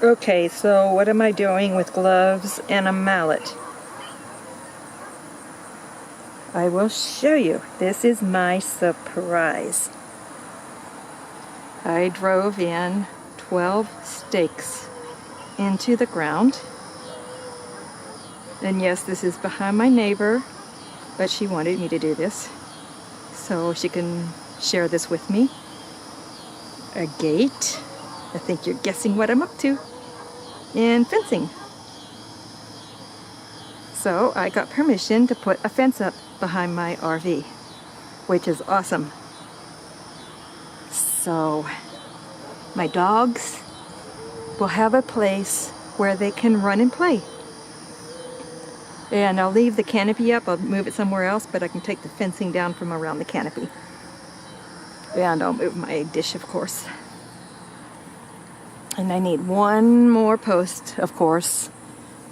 Okay, so what am I doing with gloves and a mallet? I will show you. This is my surprise. I drove in 12 stakes into the ground. And yes, this is behind my neighbor, but she wanted me to do this so she can share this with me. A gate. I think you're guessing what I'm up to. And fencing. So I got permission to put a fence up behind my RV, which is awesome. So my dogs will have a place where they can run and play. And I'll leave the canopy up. I'll move it somewhere else, but I can take the fencing down from around the canopy. And I'll move my dish, of course. And I need one more post, of course,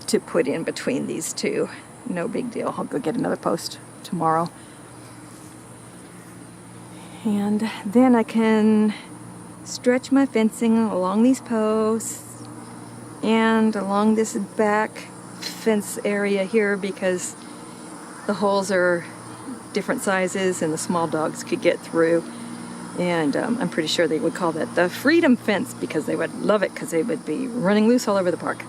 to put in between these two. No big deal. I'll go get another post tomorrow. And then I can stretch my fencing along these posts and along this back fence area here, because the holes are different sizes and the small dogs could get through. And I'm pretty sure they would call that the freedom fence, because they would love it, because they would be running loose all over the park.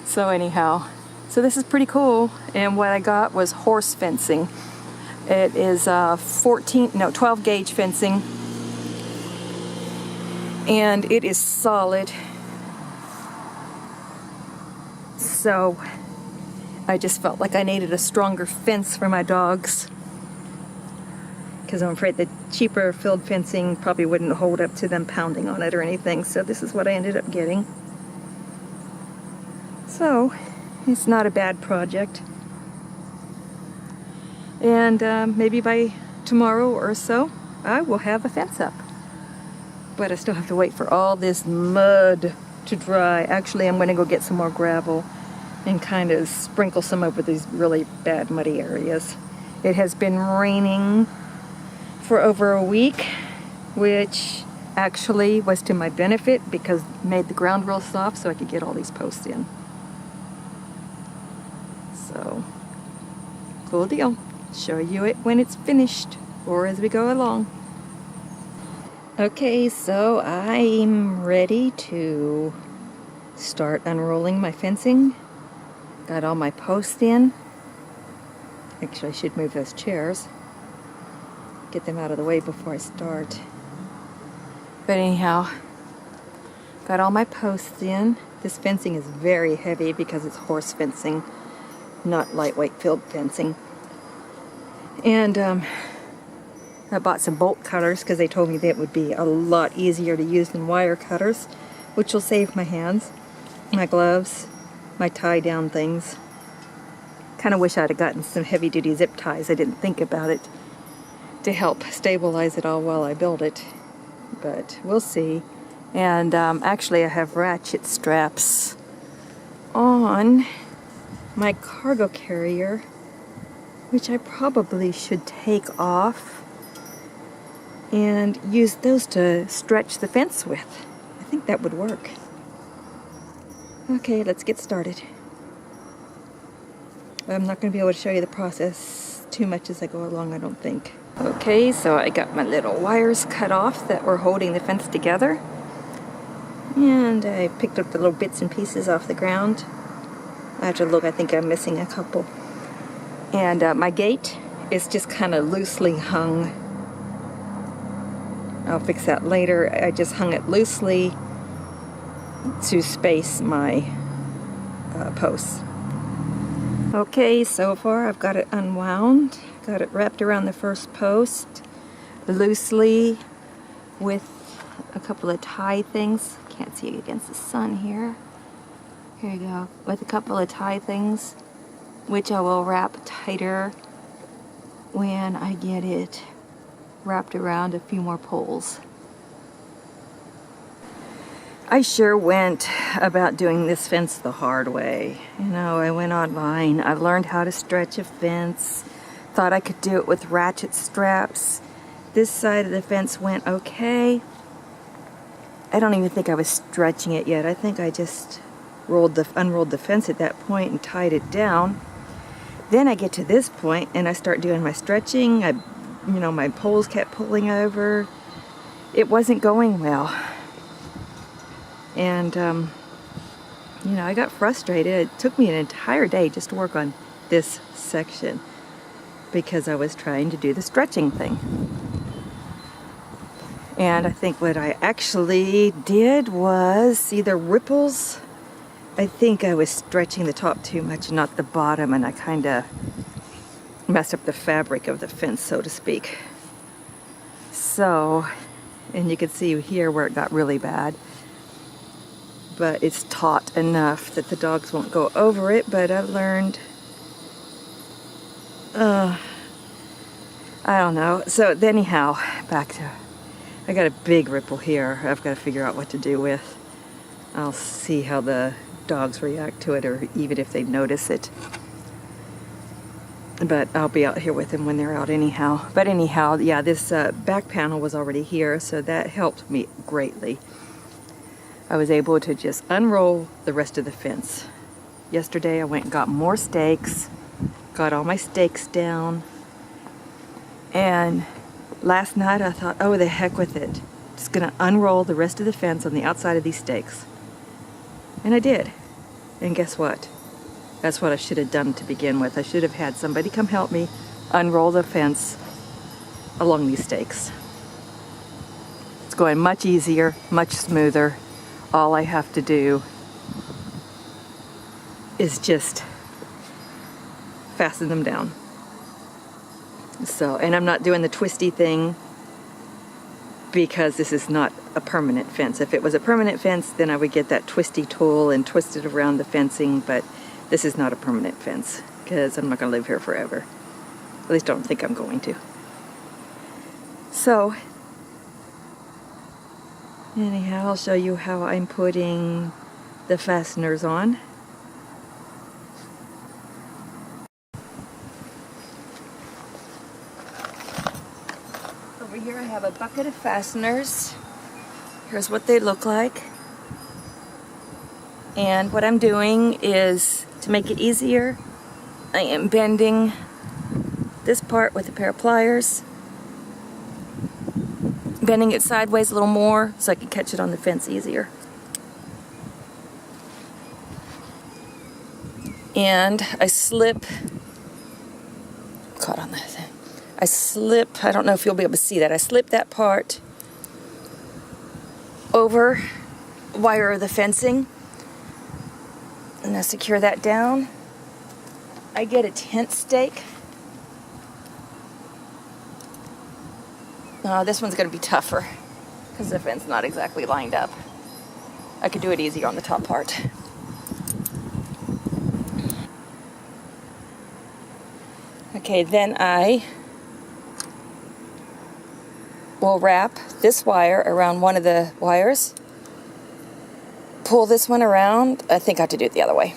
So anyhow, so this is pretty cool. And what I got was horse fencing. It is 12 gauge fencing, and it is solid. So I just felt like I needed a stronger fence for my dogs, because I'm afraid the cheaper filled fencing probably wouldn't hold up to them pounding on it or anything. So this is what I ended up getting. So it's not a bad project. And maybe by tomorrow or so, I will have a fence up. But I still have to wait for all this mud to dry. Actually, I'm going to go get some more gravel and kind of sprinkle some over these really bad muddy areas. It has been raining for over a week, which actually was to my benefit, because it made the ground real soft so I could get all these posts in. So, cool deal. Show you it when it's finished, or as we go along. Okay, so I'm ready to start unrolling my fencing. Got all my posts in. Actually, I should move those chairs. Get them out of the way before I start. But anyhow, got all my posts in. This fencing is very heavy because it's horse fencing, not lightweight field fencing. And I bought some bolt cutters because they told me that would be a lot easier to use than wire cutters, which will save my hands, my gloves, my tie down things. Kind of wish I'd have gotten some heavy duty zip ties. I didn't think about it to help stabilize it all while I build it, but we'll see. And actually I have ratchet straps on my cargo carrier, which I probably should take off and use those to stretch the fence with. I think that would work. Okay, let's get started. I'm not going to be able to show you the process too much as I go along, I don't think. Okay, so I got my little wires cut off that were holding the fence together. And I picked up the little bits and pieces off the ground. I have to look, I think I'm missing a couple. And my gate is just kind of loosely hung. I'll fix that later. I just hung it loosely to space my posts. Okay, so far I've got it unwound. Got it wrapped around the first post loosely with a couple of tie things. Can't see it against the sun here. Here you go. With a couple of tie things, which I will wrap tighter when I get it wrapped around a few more poles. I sure went about doing this fence the hard way. You know, I went online. I learned how to stretch a fence. Thought I could do it with ratchet straps. This side of the fence went okay. I don't even think I was stretching it yet. I think I just unrolled the fence at that point and tied it down. Then I get to this point and I start doing my stretching. My poles kept pulling over. It wasn't going well. And, I got frustrated. It took me an entire day just to work on this section because I was trying to do the stretching thing. And I think what I actually did was see the ripples. I think I was stretching the top too much, not the bottom, and I kind of messed up the fabric of the fence, so to speak. So, and you can see here where it got really bad. But it's taut enough that the dogs won't go over it, but I've learned, I don't know. So anyhow, I got a big ripple here I've got to figure out what to do with. I'll see how the dogs react to it, or even if they notice it. But I'll be out here with them when they're out anyhow. But anyhow, yeah, this back panel was already here, so that helped me greatly. I was able to just unroll the rest of the fence. Yesterday I went and got more stakes, got all my stakes down, and last night I thought, oh, the heck with it. Just gonna unroll the rest of the fence on the outside of these stakes. And I did. And guess what? That's what I should have done to begin with. I should have had somebody come help me unroll the fence along these stakes. It's going much easier, much smoother. All I have to do is just fasten them down. So, and I'm not doing the twisty thing because this is not a permanent fence. If it was a permanent fence, then I would get that twisty tool and twist it around the fencing, but this is not a permanent fence because I'm not going to live here forever. At least I don't think I'm going to. So, anyhow, I'll show you how I'm putting the fasteners on. Over here I have a bucket of fasteners. Here's what they look like. And what I'm doing is, to make it easier, I am bending this part with a pair of pliers. Bending it sideways a little more so I can catch it on the fence easier. And I slip, caught on that thing. I don't know if you'll be able to see that. I slip that part over wire of the fencing. And I secure that down. I get a tent stake. This one's going to be tougher because the fence is not exactly lined up. I could do it easier on the top part. Okay, then I will wrap this wire around one of the wires. Pull this one around. I think I have to do it the other way.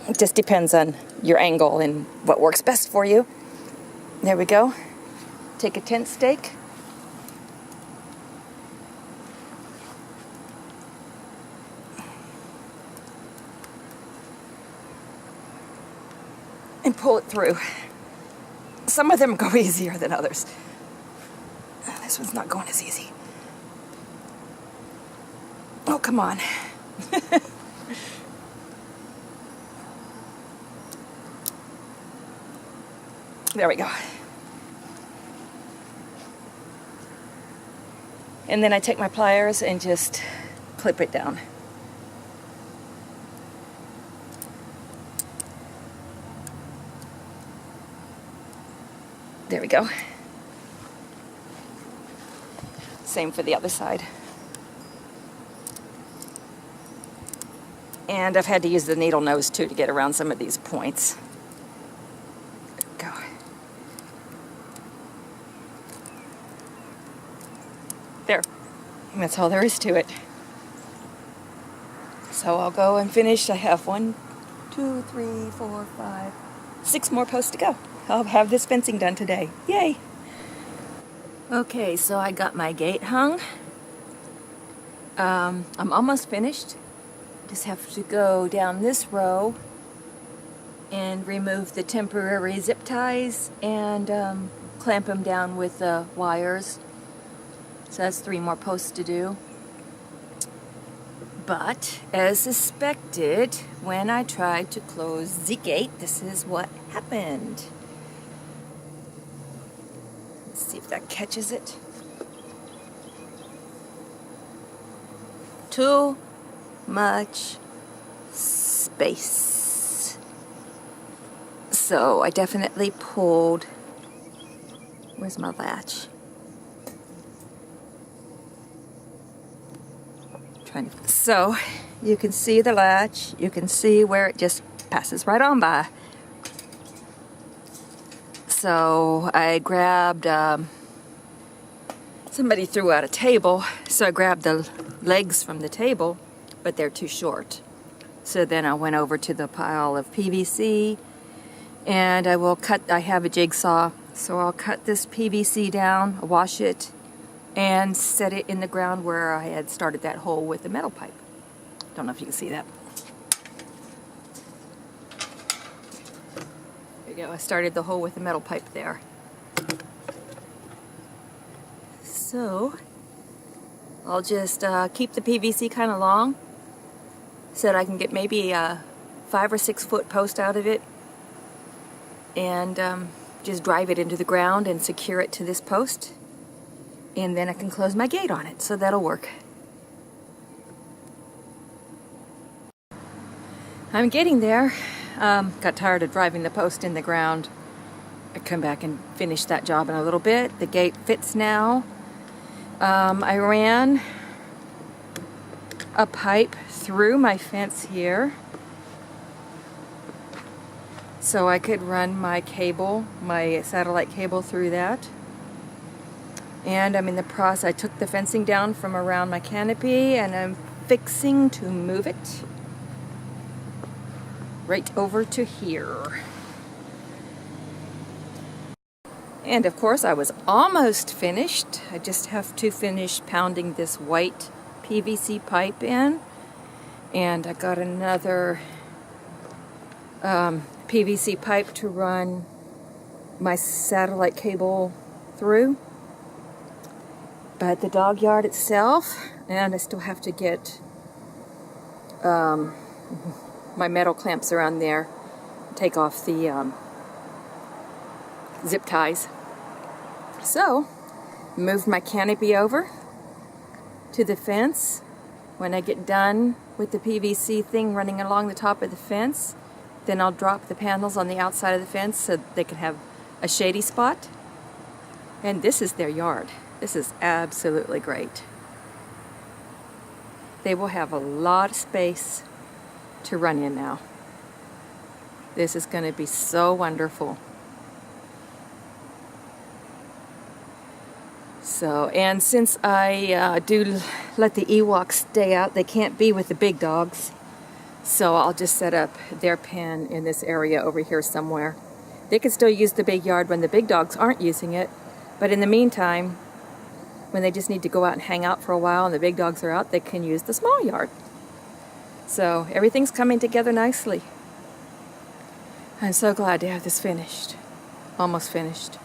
It just depends on your angle and what works best for you. There we go. Take a tent stake. And pull it through. Some of them go easier than others. This one's not going as easy. Oh, come on. There we go. And then I take my pliers and just clip it down. There we go. Same for the other side. And I've had to use the needle nose too to get around some of these points. Go. There. And that's all there is to it. So I'll go and finish. I have 1, 2, 3, 4, 5, 6 more posts to go. I'll have this fencing done today. Yay! Okay, so I got my gate hung. I'm almost finished. Just have to go down this row and remove the temporary zip ties and clamp them down with the wires. So that's 3 more posts to do. But as suspected, when I tried to close the gate, this is what happened. Let's see if that catches it. Too much space. So I definitely pulled. Where's my latch? So you can see the latch. You can see where it just passes right on by. So I grabbed, somebody threw out a table, so I grabbed the legs from the table, but they're too short. So then I went over to the pile of PVC, and I have a jigsaw, so I'll cut this PVC down, wash it, and set it in the ground where I had started that hole with the metal pipe. Don't know if you can see that. There you go, I started the hole with the metal pipe there. So I'll just keep the PVC kind of long so that I can get maybe a 5 or 6 foot post out of it, and just drive it into the ground and secure it to this post, and then I can close my gate on it, so that'll work. I'm getting there. Got tired of driving the post in the ground. I come back and finish that job in a little bit. The gate fits now. I ran a pipe through my fence here so I could run my cable, my satellite cable, through that. And I'm in the process. I took the fencing down from around my canopy and I'm fixing to move it right over to here. And of course I was almost finished. I just have to finish pounding this white PVC pipe in, and I got another PVC pipe to run my satellite cable through. But the dog yard itself, and I still have to get my metal clamps around there, take off the zip ties. So, moved my canopy over to the fence. When I get done with the PVC thing running along the top of the fence, then I'll drop the panels on the outside of the fence so they can have a shady spot. And this is their yard. This is absolutely great. They will have a lot of space to run in now. This is going to be so wonderful. So, and since I do let the Ewoks stay out, they can't be with the big dogs. So I'll just set up their pen in this area over here somewhere. They can still use the big yard when the big dogs aren't using it. But in the meantime, when they just need to go out and hang out for a while and the big dogs are out, they can use the small yard. So everything's coming together nicely. I'm so glad to have this finished. Almost finished.